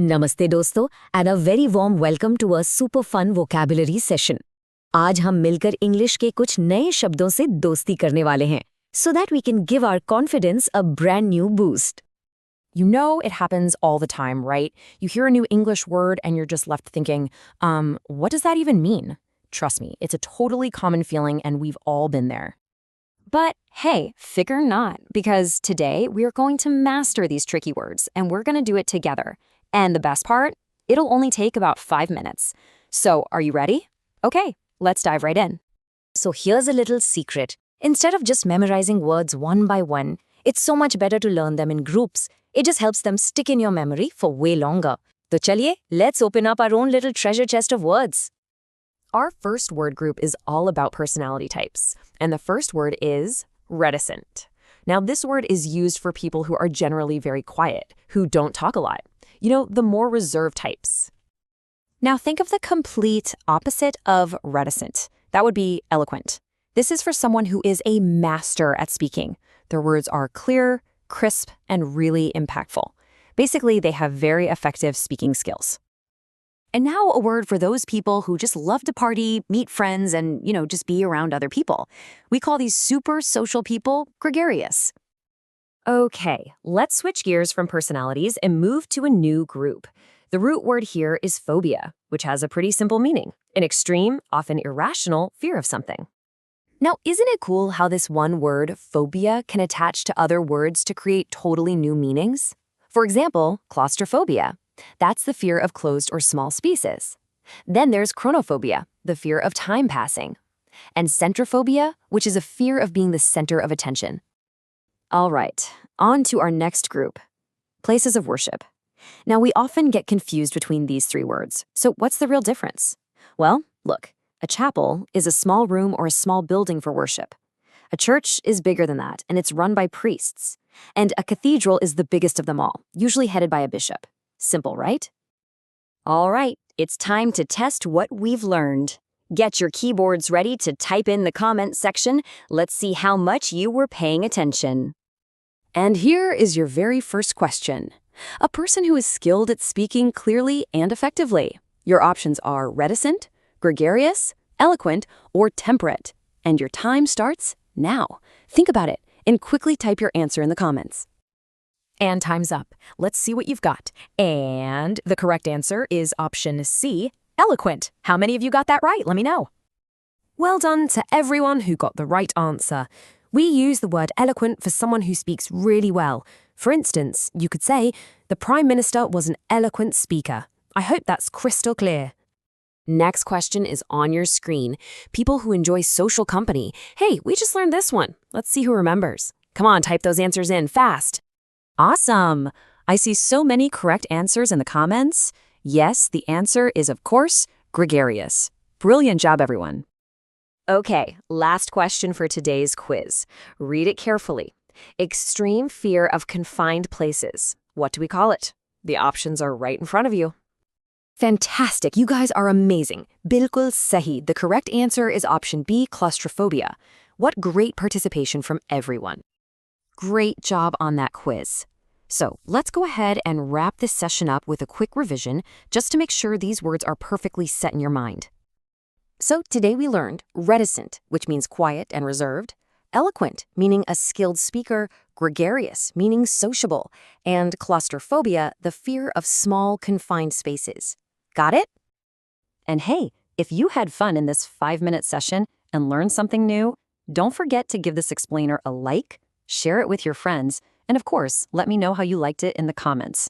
नमस्ते दोस्तों and a very warm welcome to a super fun vocabulary session. आज हम मिलकर इंग्लिश के कुछ नए शब्दों से दोस्ती करने वाले हैं so that we can give our confidence a brand new boost. You know it happens all the time, right? You hear a new English word and you're just left thinking, what does that even mean? Trust me, it's a totally common feeling and we've all been there. But hey, figure not, because today we are going to master these tricky words and we're going to do it together. And the best part, it'll only take about 5 minutes. So, are you ready? Okay, let's dive right in. So here's a little secret. Instead of just memorizing words one by one, it's so much better to learn them in groups. It just helps them stick in your memory for way longer. So chaliye, let's open up our own little treasure chest of words. Our first word group is all about personality types, and the first word is reticent. Now, this word is used for people who are generally very quiet, who don't talk a lot. You know, the more reserved types. Now, think of the complete opposite of reticent. That would be eloquent. This is for someone who is a master at speaking. Their words are clear, crisp, and really impactful. Basically, they have very effective speaking skills. And now a word for those people who just love to party, meet friends, and, just be around other people. We call these super social people gregarious. Okay, let's switch gears from personalities and move to a new group. The root word here is phobia, which has a pretty simple meaning: an extreme, often irrational fear of something. Now, isn't it cool how this one word, phobia, can attach to other words to create totally new meanings? For example, claustrophobia. That's the fear of closed or small spaces. Then there's chronophobia, the fear of time passing. And centrophobia, which is a fear of being the center of attention. All right, on to our next group, places of worship. Now, we often get confused between these three words. So what's the real difference? Well, look, a chapel is a small room or a small building for worship. A church is bigger than that, and it's run by priests. And a cathedral is the biggest of them all, usually headed by a bishop. Simple, right? All right, it's time to test what we've learned. Get your keyboards ready to type in the comment section. Let's see how much you were paying attention. And here is your very first question. A person who is skilled at speaking clearly and effectively. Your options are reticent, gregarious, eloquent, or temperate. And your time starts now. Think about it and quickly type your answer in the comments. And time's up. Let's see what you've got. And the correct answer is option C, eloquent. How many of you got that right? Let me know. Well done to everyone who got the right answer. We use the word eloquent for someone who speaks really well. For instance, you could say, the Prime Minister was an eloquent speaker. I hope that's crystal clear. Next question is on your screen. People who enjoy social company. Hey, we just learned this one. Let's see who remembers. Come on, type those answers in fast. Awesome! I see so many correct answers in the comments. Yes, the answer is, of course, gregarious. Brilliant job, everyone. Okay, last question for today's quiz. Read it carefully. Extreme fear of confined places. What do we call it? The options are right in front of you. Fantastic, you guys are amazing. Bilkul sahi. The correct answer is option B, claustrophobia. What great participation from everyone. Great job on that quiz. So let's go ahead and wrap this session up with a quick revision just to make sure these words are perfectly set in your mind. So today we learned reticent, which means quiet and reserved, eloquent, meaning a skilled speaker, gregarious, meaning sociable, and claustrophobia, the fear of small, confined spaces. Got it? And hey, if you had fun in this 5-minute session and learned something new, don't forget to give this explainer a like, share it with your friends, and of course, let me know how you liked it in the comments.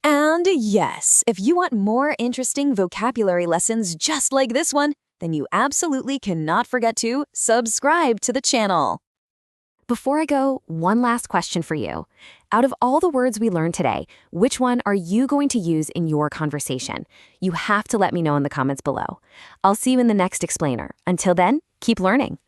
And yes, if you want more interesting vocabulary lessons just like this one, then you absolutely cannot forget to subscribe to the channel. Before I go, one last question for you. Out of all the words we learned today, which one are you going to use in your conversation? You have to let me know in the comments below. I'll see you in the next explainer. Until then, keep learning.